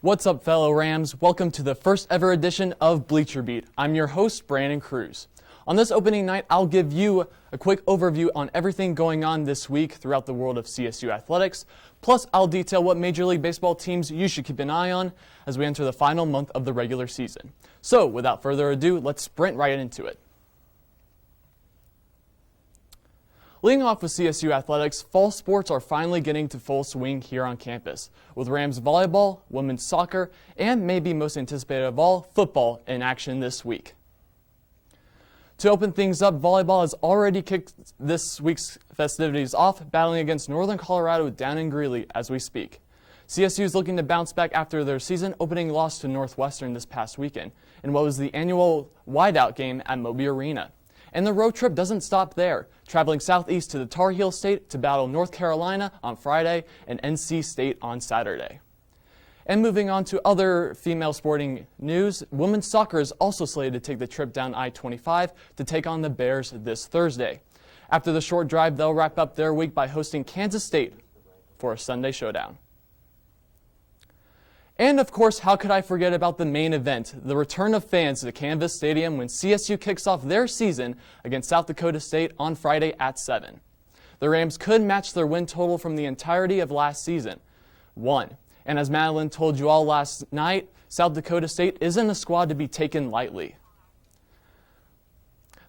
What's up, fellow Rams? Welcome to the first ever edition of Bleacher Beat. I'm your host, Brandon Kruse. On this opening night, I'll give you a quick overview on everything going on this week throughout the world of CSU athletics. Plus, I'll detail what Major League Baseball teams you should keep an eye on as we enter the final month of the regular season. So, without further ado, let's sprint right into it. Leading off with CSU athletics, fall sports are finally getting to full swing here on campus, with Rams volleyball, women's soccer, and maybe most anticipated of all, football in action this week. To open things up, volleyball has already kicked this week's festivities off, battling against Northern Colorado down in Greeley as we speak. CSU is looking to bounce back after their season-opening loss to Northwestern this past weekend in what was the annual whiteout game at Moby Arena. And the road trip doesn't stop there, traveling southeast to the Tar Heel State to battle North Carolina on Friday and NC State on Saturday. And moving on to other female sporting news, women's soccer is also slated to take the trip down I-25 to take on the Bears this Thursday. After the short drive, they'll wrap up their week by hosting Kansas State for a Sunday showdown. And of course, how could I forget about the main event, the return of fans to Canvas Stadium when CSU kicks off their season against South Dakota State on Friday at 7. The Rams could match their win total from the entirety of last season, 1. And as Madeline told you all last night, South Dakota State isn't a squad to be taken lightly.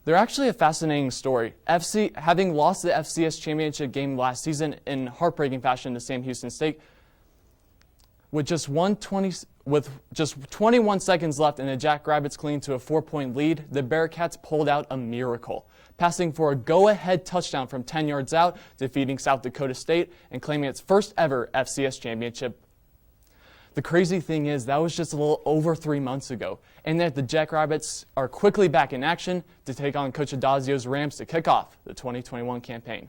They're actually a fascinating story. Having lost the FCS championship game last season in heartbreaking fashion to Sam Houston State, with just 21 seconds left and the Jackrabbits clinging to a 4-point lead, the Bearcats pulled out a miracle, passing for a go-ahead touchdown from 10 yards out, defeating South Dakota State and claiming its first ever FCS championship. The crazy thing is that was just a little over 3 months ago, and that the Jackrabbits are quickly back in action to take on Coach Adazio's Rams to kick off the 2021 campaign.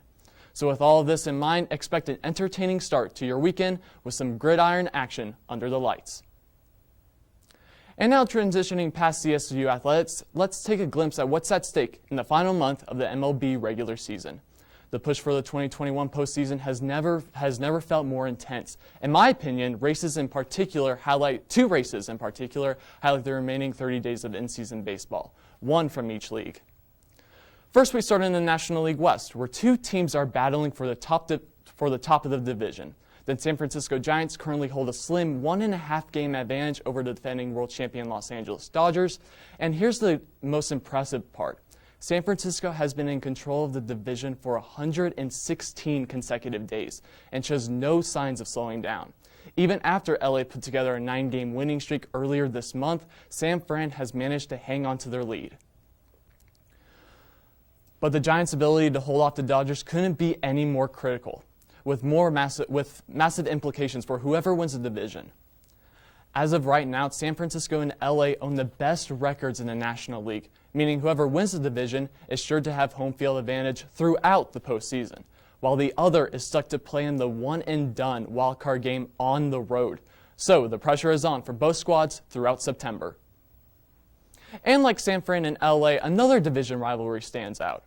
So with all of this in mind, expect an entertaining start to your weekend with some gridiron action under the lights. And now transitioning past CSU athletics, let's take a glimpse at what's at stake in the final month of the MLB regular season. The push for the 2021 postseason has never felt more intense. In my opinion, two races in particular highlight the remaining 30 days of in-season baseball, one from each league. First, we start in the National League West, where two teams are battling for the top of the division. The San Francisco Giants currently hold a slim 1.5 game advantage over the defending world champion Los Angeles Dodgers. And here's the most impressive part. San Francisco has been in control of the division for 116 consecutive days and shows no signs of slowing down. Even after LA put together a 9-game winning streak earlier this month, San Fran has managed to hang on to their lead. But the Giants' ability to hold off the Dodgers couldn't be any more critical, with massive implications for whoever wins the division. As of right now, San Francisco and LA own the best records in the National League, meaning whoever wins the division is sure to have home field advantage throughout the postseason, while the other is stuck to play in the one-and-done wildcard game on the road. So the pressure is on for both squads throughout September. And like San Fran and LA, another division rivalry stands out.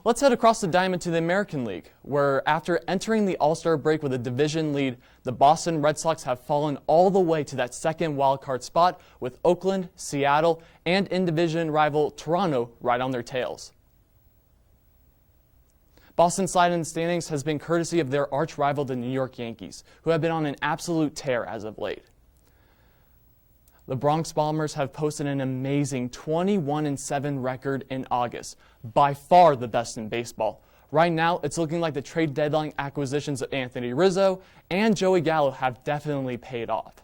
Let's head across the diamond to the American League, where after entering the All-Star break with a division lead, the Boston Red Sox have fallen all the way to that second wildcard spot with Oakland, Seattle, and in-division rival Toronto right on their tails. Boston's slide in the standings has been courtesy of their arch-rival, the New York Yankees, who have been on an absolute tear as of late. The Bronx Bombers have posted an amazing 21-7 record in August, by far the best in baseball. Right now, it's looking like the trade deadline acquisitions of Anthony Rizzo and Joey Gallo have definitely paid off,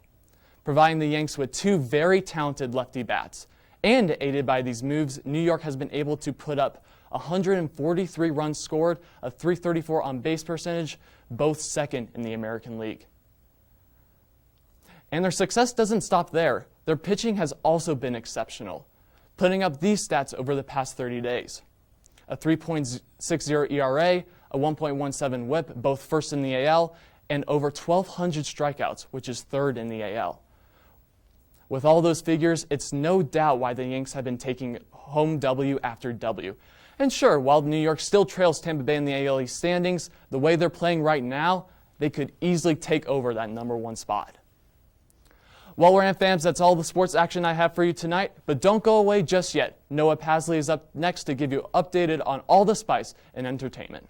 providing the Yanks with two very talented lefty bats. And aided by these moves, New York has been able to put up 143 runs scored, a .334 on-base percentage, both second in the American League. And their success doesn't stop there. Their pitching has also been exceptional, putting up these stats over the past 30 days. A 3.60 ERA, a 1.17 WHIP, both first in the AL, and over 1,200 strikeouts, which is third in the AL. With all those figures, it's no doubt why the Yanks have been taking home W after W. And sure, while New York still trails Tampa Bay in the AL East standings, the way they're playing right now, they could easily take over that #1 spot. Well, Ram fans, that's all the sports action I have for you tonight, but don't go away just yet. Noah Pasley is up next to give you updated on all the spice in entertainment.